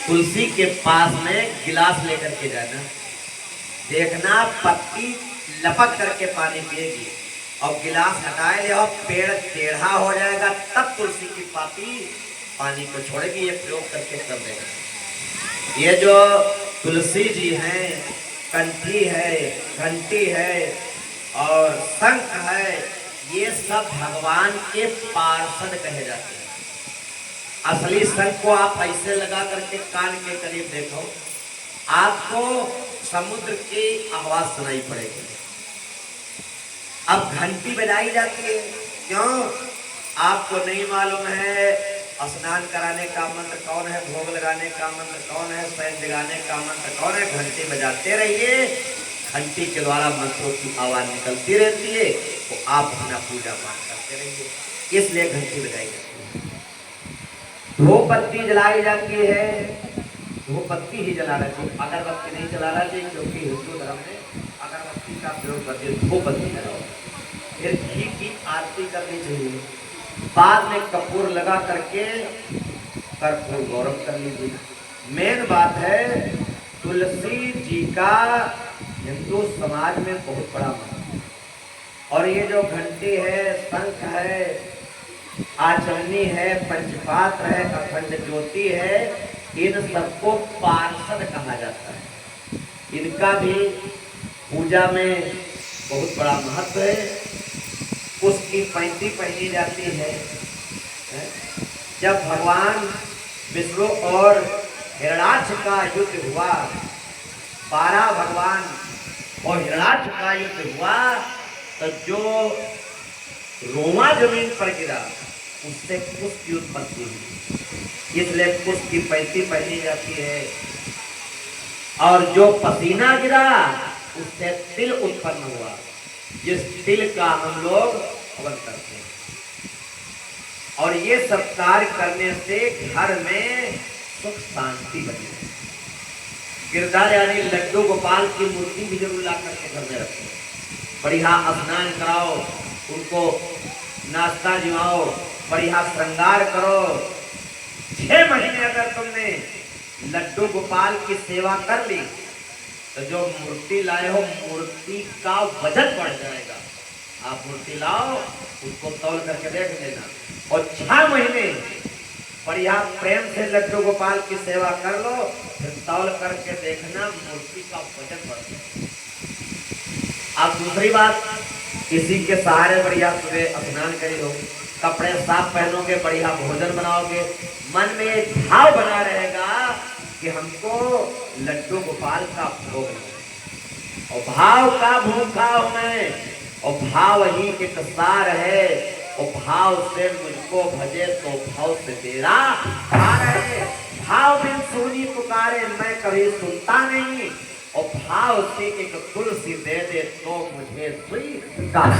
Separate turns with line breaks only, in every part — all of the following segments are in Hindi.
तुलसी के पास में गिलास लेकर के जाना, देखना पत्ती लपक करके पानी पिएगी और गिलास हटाए ले और पेड़ टेढ़ा हो जाएगा, तब तुलसी की पाती पानी को छोड़ेगी। ये प्रयोग करके कर देगा। ये जो तुलसी जी हैं, कंठी है, घंटी है और शंख है, ये सब भगवान के पार्षद कहे जाते हैं। असली शंख को आप ऐसे लगा करके कान के करीब देखो, आपको समुद्र की आवाज सुनाई पड़ेगी। अब घंटी बजाई जाती है, क्यों? आपको नहीं मालूम है स्नान कराने का मंत्र कौन है, भोग लगाने का मंत्र कौन है, शयन जगाने का मंत्र कौन है। घंटी बजाते रहिए, घंटी के द्वारा मंत्रों की आवाज निकलती रहती है, तो आप अपना पूजा पाठ करते रहिए। इसलिए घंटी बजाई जाती है। धूप बत्ती जलाई जाती है, धूप बत्ती ही जलाना चाहिए, अगरबत्ती नहीं जलाना चाहिए, क्योंकि हिंदू धर्म में अगरबत्ती का प्रयोग करते हैं। धूप बत्ती जलाओ, फिर घी की आरती करनी चाहिए, बाद में कपूर लगा करके कर्पूर गौरव कर लीजिए। मेन बात है तुलसी जी का हिंदू समाज में बहुत बड़ा महत्व है। और ये जो घंटी है, शंख है, आचमनी है, पंचपात्र है, अखंड ज्योति है, इन सबको पार्षद कहा जाता है। इनका भी पूजा में बहुत बड़ा महत्व है। उसकी पैंती पहनी जाती है। जब भगवान विष्णु और हिरण्याक्ष का युद्ध हुआ, 12 भगवान और हिरण्याक्ष का युद्ध हुआ, तो जो रोमा जमीन पर गिरा उससे कुश की उत्पत्ति हुई, इसलिए कुश की पैंती पहनी जाती है। और जो पसीना गिरा उससे तिल उत्पन्न हुआ, जिस तिल का हम लोग हवन करते हैं। और ये सब कार्य करने से घर में सुख शांति बनी। गिरधार यानी लड्डू गोपाल की मूर्ति भी जरूर ला करके घर में रखो, बढ़िया स्नान कराओ, उनको नाश्ता जिमाओ, बढ़िया श्रृंगार करो। 6 महीने अगर तुमने लड्डू गोपाल की सेवा कर ली, तो जो मूर्ति लाए हो, मूर्ति का वजन बढ़ जाएगा। आप मूर्ति लाओ, उसको तौल करके देख लेना, और 6 महीने बढ़िया प्रेम से लड्डू गोपाल की सेवा कर लो, फिर तौल करके देखना मूर्ति का वजन बढ़ जाएगा। अब दूसरी बात, किसी के सहारे बढ़िया सुबह स्नान करी हो, कपड़े साफ पहनोगे, बढ़िया भोजन बनाओगे, मन में एक भाव बना रहेगा कि हमको लड्डू गोपाल का भोग है, और भाव का भूखा हूं मैं, और भाव ही एक सार है, और भाव से मुझको भजे तो भाव से तेरा हार है। भाव बिन सुनी पुकारे मैं कभी सुनता नहीं, और भाव से एक तुलसी दे दे तो मुझे स्वीकार।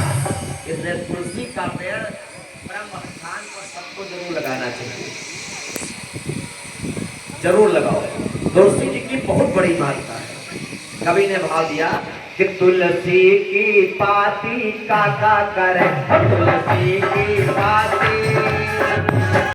इसलिए तुलसी का पेड़ ब्रह्म स्थान पर सबको जरूर लगाना चाहिए, जरूर लगाओ। तुलसी जी की बहुत बड़ी महत्ता है। कवि ने भाव दिया कि तुलसी की पाती काका करे, तुलसी की पाती